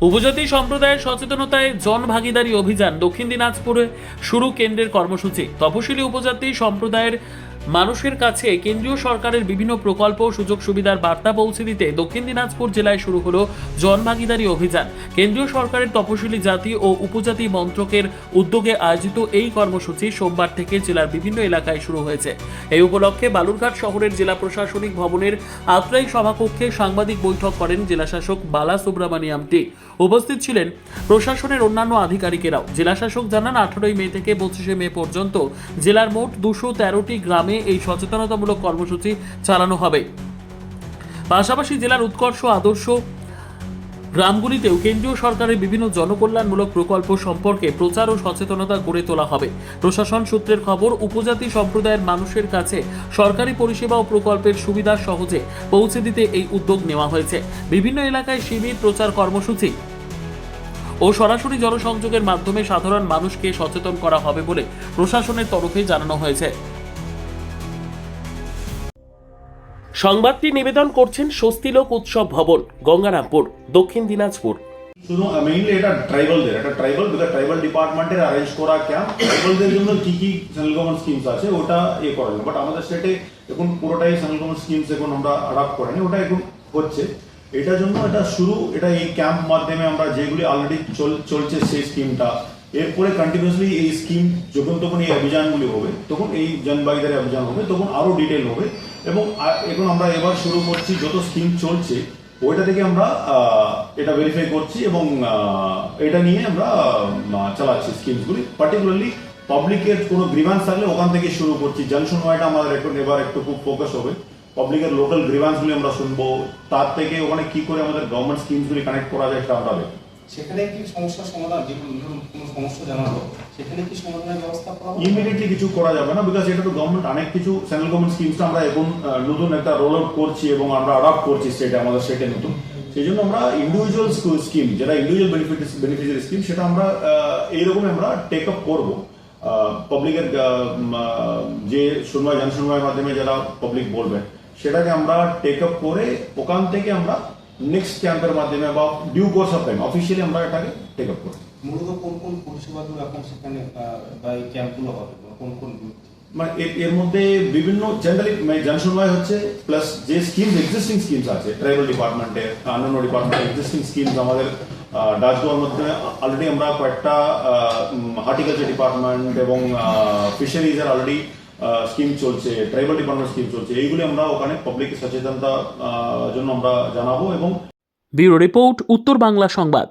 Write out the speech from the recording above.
উপজাতি সম্প্রদায়ের সচেতনতায় জনভাগিদারি অভিযান দক্ষিণ দিনাজপুরে শুরু কেন্দ্রের কর্মসূচি। তপশিলি উপজাতি সম্প্রদায়ের মানুষের কাছে কেন্দ্রীয় সরকারের বিভিন্ন প্রকল্প ও সুযোগ সুবিধার বার্তা পৌঁছে দিতে দক্ষিণ দিনাজপুর জেলায় শুরু হলো জনভাগিদারি অভিযান। কেন্দ্রীয় সরকারের তপশিলি জাতি ও উপজাতি মন্ত্রকের উদ্যোগে আয়োজিত এই কর্মসূচি সোমবার থেকে জেলার বিভিন্ন এলাকায় শুরু হয়েছে। এই উপলক্ষে বালুরঘাট শহরের জেলা প্রশাসনিক ভবনের আত্রাই সভাকক্ষে সাংবাদিক বৈঠক করেন জেলাশাসক বালা সুব্রমণিয়াম টি। উপস্থিত ছিলেন প্রশাসনের অন্যান্য আধিকারিকেরাও। জেলাশাসক জানান, 18 মে থেকে 25 মে পর্যন্ত জেলার মোট 213টি গ্রামে এই সচেতনতামূলক কর্মসূচি চালানো হবে। পাশাপাশি জেলার উৎকর্ষ আদর্শ গ্রামগুলিতেও কেন্দ্রীয় সরকারের বিভিন্ন জনকল্যাণমূলক প্রকল্প সম্পর্কে প্রচার ও সচেতনতা গড়ে তোলা হবে। প্রশাসন সূত্রের খবর, উপজাতি সম্প্রদায়ের মানুষের কাছে সরকারি পরিষেবা ও প্রকল্পের সুবিধা সহজে পৌঁছে দিতে এই উদ্যোগ নেওয়া হয়েছে। বিভিন্ন এলাকায় শিবির, প্রচার কর্মসূচি ও সরাসরি জনসংযোগের মাধ্যমে সাধারণ মানুষকে সচেতন করা হবে বলে প্রশাসনের তরফে জানানো হয়েছে। সংবাদটি নিবেদন করছেন স্বস্তিলোক উৎসব ভবন, গঙ্গারামপুর, দক্ষিণ দিনাজপুর। শুধু মেইনলি এটা ট্রাইবালদের, এটা ট্রাইবাল ডিপার্টমেন্টের অ্যারেঞ্জ করা ক্যাম্প। ট্রাইবালদের জন্য কি কি সেন্ট্রাল গভর্নমেন্ট স্কিমস আছে ওটা করা যাবে, বাট আমাদের স্টেটে এখন পুরোটাই সেন্ট্রাল গভর্নমেন্ট স্কিমস এখন আমরা অ্যাডাপ্ট করিনি, ওটা এখন হচ্ছে। এটার জন্য এটা শুরু, এটা এই ক্যাম্প মাধ্যমে আমরা যেগুলি অলরেডি চলছে সেই স্কিমটা, এরপরে কন্টিনিউসলি এই স্কিম যখন তখন এই অভিযানগুলি হবে, তখন এই জনভাগিদারি অভিযান হবে, তখন আরো ডিটেল হবে। এবং এখন আমরা এবার শুরু করছি, যত স্কিম চলছে ওইটা থেকে আমরা এটা ভেরিফাই করছি এবং এটা নিয়ে আমরা চালাচ্ছি স্কিমসগুলি। পার্টিকুলারলি পাবলিকের কোনো গ্রিভান্স থাকলে ওখান থেকে শুরু করছি। জনশুনওয়াইটা আমাদের এবার একটু খুব ফোকাস হবে। পাবলিকের লোকাল গ্রিভান্সগুলি আমরা শুনবো, তার থেকে ওখানে কি করে আমাদের গভর্নমেন্ট স্কিমসগুলি কানেক্ট করা যায় সেটা আমরা দেখব। সেখানে কি সমস্যার সমাধান, যে কোনো সমস্যা জানালো সেখানে কি সমাধানের ব্যবস্থা করা হবে? ইমিডিয়েটলি কিছু করা যাবে না, বিকজ এটা তো গভর্নমেন্ট অনেক কিছু সেন্ট্রাল গভর্নমেন্ট স্কিমসটা আমরা এখন নতুন একটা রোল আউট করছি এবং আমরা অ্যাডাপ্ট করছি স্টেটে, আমাদের স্টেটে নতুন। সেই জন্য আমরা ইন্ডিভিজুয়াল স্কিম, যেটা ইন্ডিভিজুয়াল বেনিফিশিয়ারি স্কিম, সেটা আমরা এইরকমই আমরা টেক আপ করবো। পাবলিকের যে জনশুনওয়াইয়ের মাধ্যমে যারা পাবলিক বলবে সেটাকে আমরা টেক আপ করে ওখান থেকে আমরা নেক্সট ক্যাম্পের মাধ্যমে বা due course of time officially আমরা এটাকে টেক আপ করি। মূলত কোন কোন পরিষেবাগুলো এখন সেখানে বা এই ক্যাম্পগুলো হবে, কোন কোন মানে এর মধ্যে বিভিন্ন জেনারেলি জনশুনওয়াই হচ্ছে, প্লাস যে স্কিমস এক্সিস্টিং স্কিমস আছে ট্রাইবাল ডিপার্টমেন্টের, অন্যান্য ডিপার্টমেন্টের এক্সিস্টিং স্কিমস আমাদের ডাচগোয়ার মধ্যে অলরেডি আমরা কয়েকটা হর্টিকালচার ডিপার্টমেন্ট এবং ফিশারিজের অলরেডি স্কিম চলছে, ট্রাইবাল ডিপার্টমেন্ট স্কিম চলছে, এইগুলি আমরা ওখানে পাবলিক সচেতনতা জন্য আমরা জানাবো। এবং ব্যুরো রিপোর্ট, উত্তর বাংলা সংবাদ।